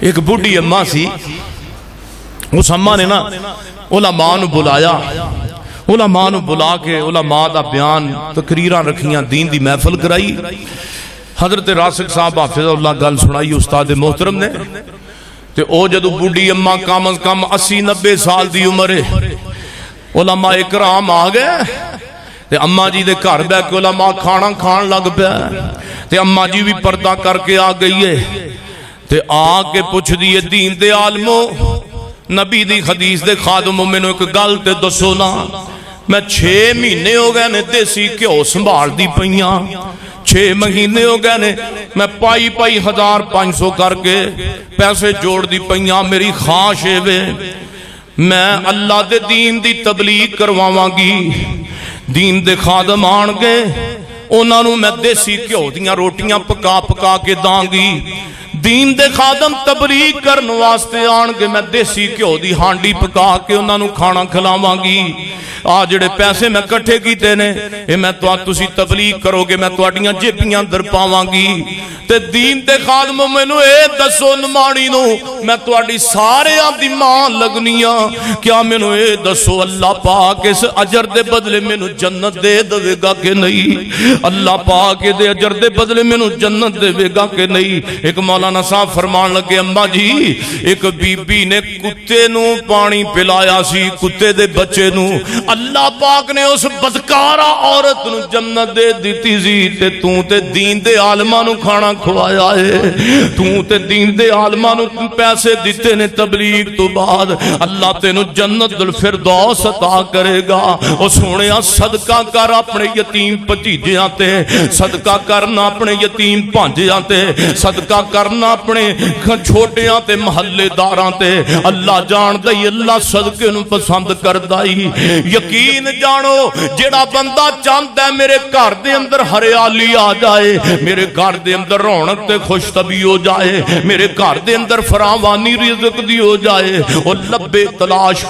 ایک بڑھی اماں سی، اس اماں نے نا علماء نو بلایا، علماء نو بلا کے علماء دا بیان تقریراں رکھیاں، دین دی محفل کرائی۔ حضرت راسخ صاحب حافظ اللہ گل سنائی استاد محترم نے، تے او جدو بڑھی اماں کم از کم 80-90 سال دی عمر ہے، علماء اکرام آ گئے تے اماں جی دے گھر بہ کے علماء کھانا کھان لگ پیا، تے اماں جی بھی پردہ کر کے آ گئی ہے، تے آ کے پوچھ دیئے دین دے عالموں، نبی دی حدیث دے خادموں، میں نے ایک گل تے دسو نا، میں 6 مہینے ہو گئے نے دیسی گھیو سنبھال دی پئیاں، 6 مہینے ہو گئے نے میں پائی 1500 کر کے پیسے جوڑ دی پئیاں، میری خواہش ہے میں اللہ دے دین دی تبلیغ کرواواں گی، دین دے خادم آن گے انہاں نوں میں دیسی گھیو دیاں روٹیاں پکا پکا کے داں گی، دین دے خادم تبلیغ کرن واسطے آن گے میں دیسی گھیو دی ہانڈی پکا کے انہاں نوں کھانا کھلاواں گی، آ جڑے پیسے میں کٹھے کیتے نے اے میں تسی تبلیغ کرو گے میں تواڈیاں جیبیاں در پاواں گی، تے دین دے خادم مینوں اے دسو نماڑی نو میں تواڈی ساریاں دی ماں لگنیاں، کیا مینوں اے دسو اللہ پاک اس اجر دے بدلے مینوں جنت دے دے گا کہ نہیں، اللہ پاک دے اجر دے بدلے مینوں جنت دے گا کہ نہیں۔ ایک مولانا صاحب فرمان لگے اماں جی ایک بی بی نے کتے نو پانی پلایا سی، کتے دے بچے نو، اللہ پاک نے اس بدکارا عورت نو جنت دے دیتی سی، تے دین دے عالماں نو کھانا کھوایا ہے، تے دین دے عالماں نو پیسے دیتے نے تبلیغ تو بعد، اللہ تینو جنت الفردوس عطا کرے گا۔ او سونیا صدقہ کر اپنے یتیم بھتیجیاں تے، صدقہ کرنا اپنے یتیم بھانجیاں تے، صدقہ کرنا اپنے چھوٹیاں تے محلے داراں تے، اللہ جان دئی اللہ صدقے نو پسند کردائی۔ یقین جانو جڑا بندہ چاہتا ہے میرے گھر دے اندر ہریالی آ جائے، میرے گھر دے اندر رونق تے خوش طبعی ہو جائے، میرے گھر دے اندر فراوانی رزق دی ہو جائے، وہ لبے تلاش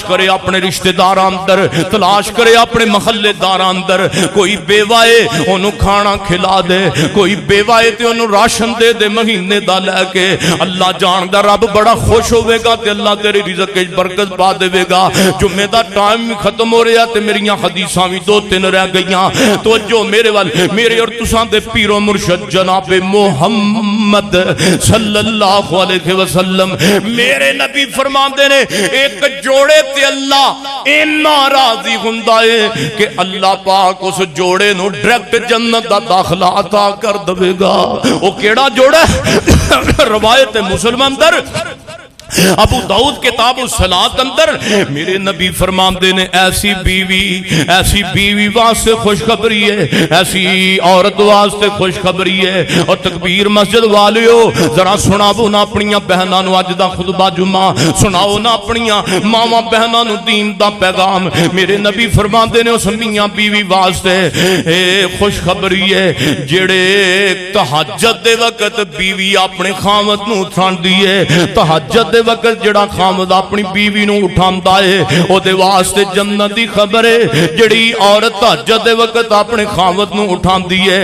کرے اپنے رشتہ داراں اندر، تلاش کرے اپنے محلے داراں اندر، کوئی بیوائے انہوں کھانا کھلا دے، کوئی بیوائے تے انہوں راشن دے دے مہینے دا لے کے، اللہ جان دا رب بڑا خوش ہوئے گا تے اللہ تیرے رزق کے برکت پا دے گا۔ جمعہ دا ٹائم ختم ہو رہا تے میریاں حدیثاں بھی 2-3 رہ گئیاں، تو جو میرے وال میرے اور تساں دے پیر و مرشد جناب محمد صلی اللہ علیہ وسلم میرے نبی فرماندے نے ایک جوڑے تے اللہ اینا راضی ہوندا ہے کہ اللہ پاک اس جوڑے نو ڈائریکٹ جنت دا داخلہ عطا کر دے گا۔ او کیڑا جوڑا ہے؟ روایت مسلم اندر ابو داؤد کتاب الصلاۃ اندر میرے نبی فرماندے نے ایسی بیوی واسطے خوشخبری ہے، ایسی عورت واسطے خوشخبری ہے۔ اور تکبیر مسجد والیو ذرا سناؤ نا اپنیاں بہناں نو اج دا خطبہ جمعہ، سناؤ نا اپنیاں ماواں بہناں نو دین دا پیغام۔ میرے نبی فرماندے نے اس میاں بیوی واسطے اے خوشخبری ہے جڑے تہجد دے وقت بیوی اپنے خاوند نو اٹھاندی ہے، تہجد دے وقت جڑا خامد اپنی بیوی نو اٹھاندا ہے او دے واسطے جنت دی خبر ہے۔ جڑی عورت تہجد دے وقت اپنے خامد نو اٹھاندی ہے،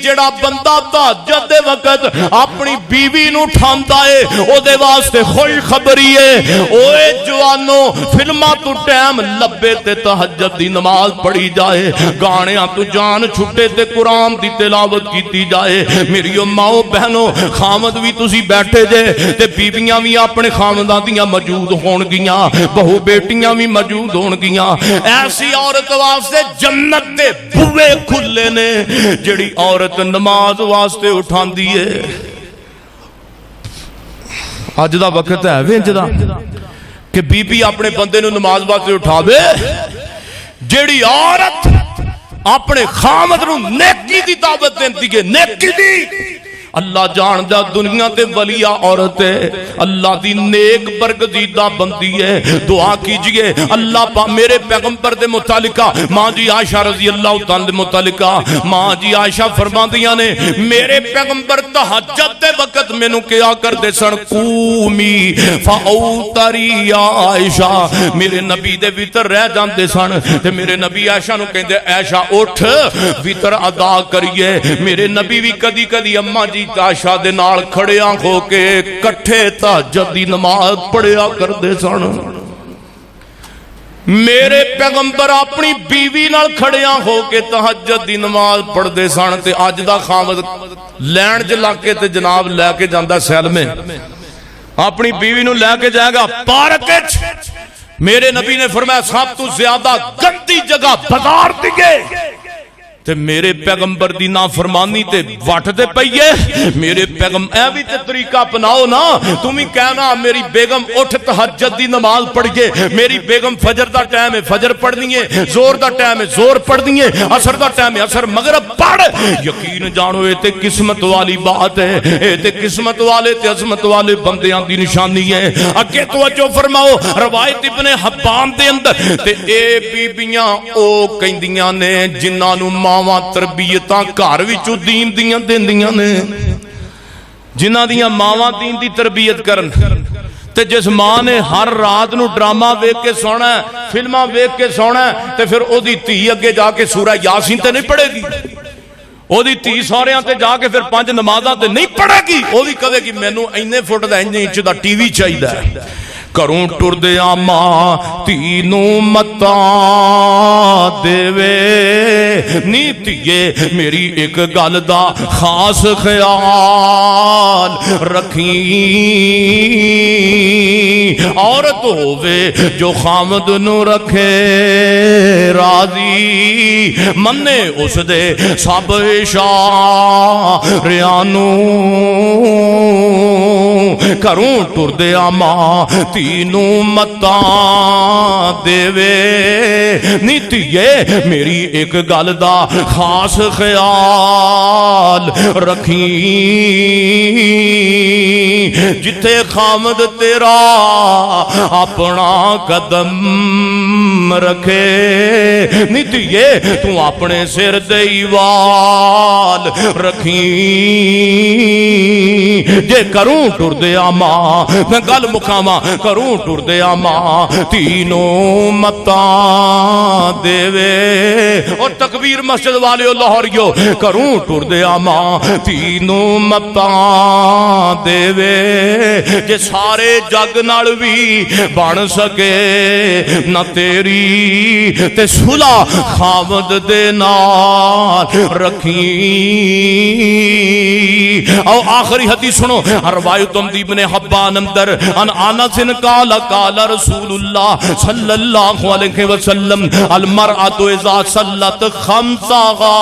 جڑا بندہ تہجد دے وقت اپنی بیوی نو اٹھاندا ہے او دے واسطے خوش خبری ہے۔ اوے جوانو فلماں تو ٹائم لبے تے تہجد دی نماز پڑھی جائے، گانیاں تو جان چھٹے تے قرآن دی تلاوت کیتی جائے۔ میری ماؤ بہنوں خامد بھی تسی بیٹھے جے تے بیویاں بھی اپنے خاندان دیاں موجود ہون گیاں، بہو بیٹیاں بھی موجود ہون گیاں۔ ایسی عورت واسطے جنت دے بوئے کھلے نے جڑی عورت نماز واسطے اٹھاندی ہے۔ اج دا وقت ہے وینج دا کہ بی بی اپنے بندے نو نماز واسطے اٹھاوے، جڑی عورت اپنے خامد نو نیکی دی دعوت دیندی ہے، نیکی دی اللہ جان دا دنیا تے ولیہ عورت ہے، اللہ دی نیک برگزیدہ بندی ہے۔ دعا کیجئے اللہ میرے پیغمبر دے متعلقہ ماں جی عائشہ رضی اللہ تعالی دے متعلقہ ماں جی عائشہ فرماندیاں نے میرے پیغمبر تہجد دے وقت مینوں کیا کردے سن، قومی فاوتری یا عائشہ، میرے نبی دے وتر رہ جاندے سن تے میرے نبی عائشہ نو کہندے عائشہ اٹھ وتر ادا کریے۔ میرے نبی بھی کدی کدی اماں جی دی عائشہ دے نال کھڑیاں ہو کے کٹھے تہجد دی نماز پڑھیا کردے سن میرے پیغمبر اپنی بیوی نال کھڑیاں ہو کے تہجد دی نماز پڑھ دے سن تے اج دا خامد لین چ لگ کے تے جناب لے کے جاندا سیل میں اپنی بیوی نو لے کے جائے گا پارک وچ میرے نبی نے فرمایا سب تو زیادہ گندی جگہ بازار دیگے تے میرے پیغمبر دی نافرمانی تے وٹ دے پئیے میرے پیغمبر اے بھی تے طریقہ اپناؤ نا تم ہی کہنا میری بیگم اٹھ تہجد دی نماز پڑھیے میری بیگم فجر دا ٹائم ہے فجر پڑھنی ہے زور دا ٹائم ہے زور پڑھنی ہے عصر دا ٹائم ہے عصر مغرب پڑھ یقین جانو اے تے قسمت والی بات ہے اے تے قسمت والے تے عظمت والے بندیاں دی نشانی ہے اگے توجہ فرماؤ روایت ابن حبان دے اندر تے اے بیبییاں او کہندیاں نے جنہاں نو ماواں تربیتاں گھر وچوں دین دیاں دیندیاں نے جنہاں دیاں ماواں دین دی تربیت کرن تے جس ماں نے ہر رات نو ڈرامہ ویکھ کے سونا ہے فلماں ویکھ کے سونا ہے تے پھر او دی دھی اگے جا کے سورہ یاسین تے نہیں پڑھے گی او دی دھی سوریاں تے جا کے پھر 5 نمازاں تے نہیں پڑھے گی او بھی کہے گی مینوں اینے فٹ دا انج انچ دا ٹی وی چاہیدا ہے کروں ٹر دیا ماں تینوں متا دے نیتیے میری ایک گل دا خاص خیال رکھیں عورت ہووے جو خامد نو رکھے راضی منے اس دے سب اشاریانو کروں ٹر دیا ماں تینوں متاں دے نیتیے میری ایک گل دا خاص خیال رکھیں جتے خامد تیرا اپنا قدم رکھے نیتیے تو اپنے سر دے وال رکھیں جے کروں ٹر دیا ماں میں گل مکھاواں کروں ٹر دیا ماں تینوں متاں دے اور تکبیر مسجد والے لاہوریو کروں ٹر دیا ماں تینوں متاں دے جے سارے جگ نال بھی بن سکے نہ تیری تے صلح خامد دے نال رکھیں او آخری حدیث سنو روایت ابن حبان اندر ان انس قال قال رسول اللہ صلی اللہ علیہ وسلم المرأة اذا صلت خمسها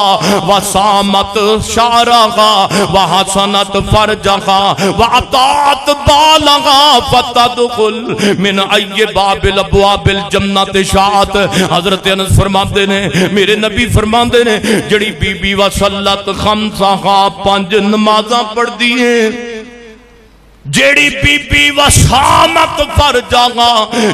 وصامت شعرها وحسنت فرجها واطاعت بالها فتدخل من ای باب الابواب الجنت شاءت حضرت انس فرماتے نے میرے نبی فرماتے نے جڑی بی بی وصلت خمسها 5 نمازاں پڑھ دیئے جیڑی بی بی وسامت پر جاگا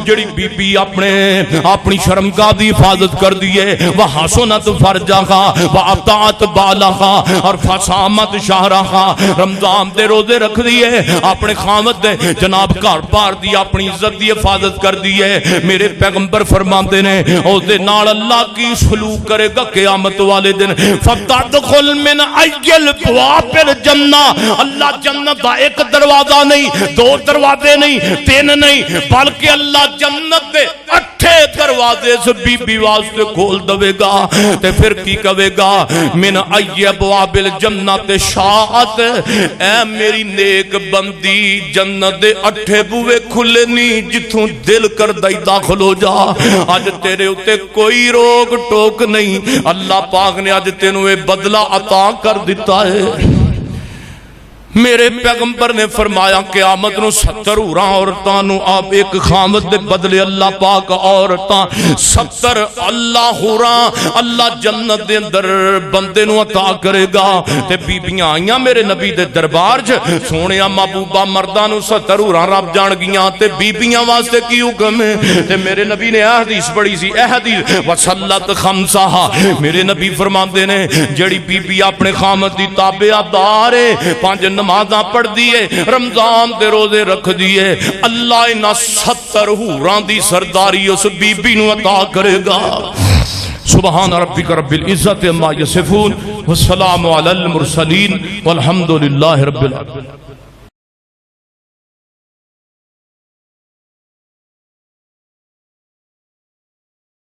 جیڑی بی بی اپنی شرمگاہ دی حفاظت کر دیئے وحسنت فرجاگا وعطاعت بالاگا اور فسامت شہرہا رمضان دے روزے رکھ دیئے اپنے خامد دے جناب گھر بار دی اپنی عزت دی حفاظت کر دیئے میرے پیغمبر فرماندے نے او دے نال اللہ کی سلوک کرے گا قیامت والے دن فتدخل من ایل بواب الجنہ اللہ جنت دا ایک دروازہ نہیں 2 دروازے نہیں 3 نہیں بلکہ اللہ جنت دے 8 دروازے سے بی بی واسطے کھول دوے گا تے پھر کی کہے گا من ای ابواب الجنت شاعت اے میری نیک بندی جنت دے 8 بوئے کھلے نہیں جتوں دل کر دائی داخل ہو جا آج تیرے اتے کوئی روک ٹوک نہیں اللہ پاک نے آج تینوے بدلہ عطا کر دیتا ہے میرے پیغمبر نے فرمایا قیامت نو 70 ہوراں عورتاں نو آپ ایک خامد دے بدلے اللہ پاک عورتاں 70 اللہ ہوراں اللہ جنت دے اندر بندے نو عطا کرے گا تے بیبیاں آئیاں میرے نبی دے دربار چ سونیا محبوبہ مرداں نو 70 ہوراں رب جان گیاں تے بیبیاں واسطے کی حکم ہے تے میرے نبی نے اے حدیث پڑھی سی اے حدیث وصلت خمسہا میرے نبی فرماندے نے جڑی بیبی اپنے خامد دی تابعدار ہے 5 نمازاں پڑھ دیئے رمضان دے روزے رکھ دیئے اللہ انہا 70 حوراں دی سرداری اس بی بی نو عطا کرے گا سبحان ربک رب العزت اما یصفون والسلام علی المرسلین والحمد للہ رب العالمین.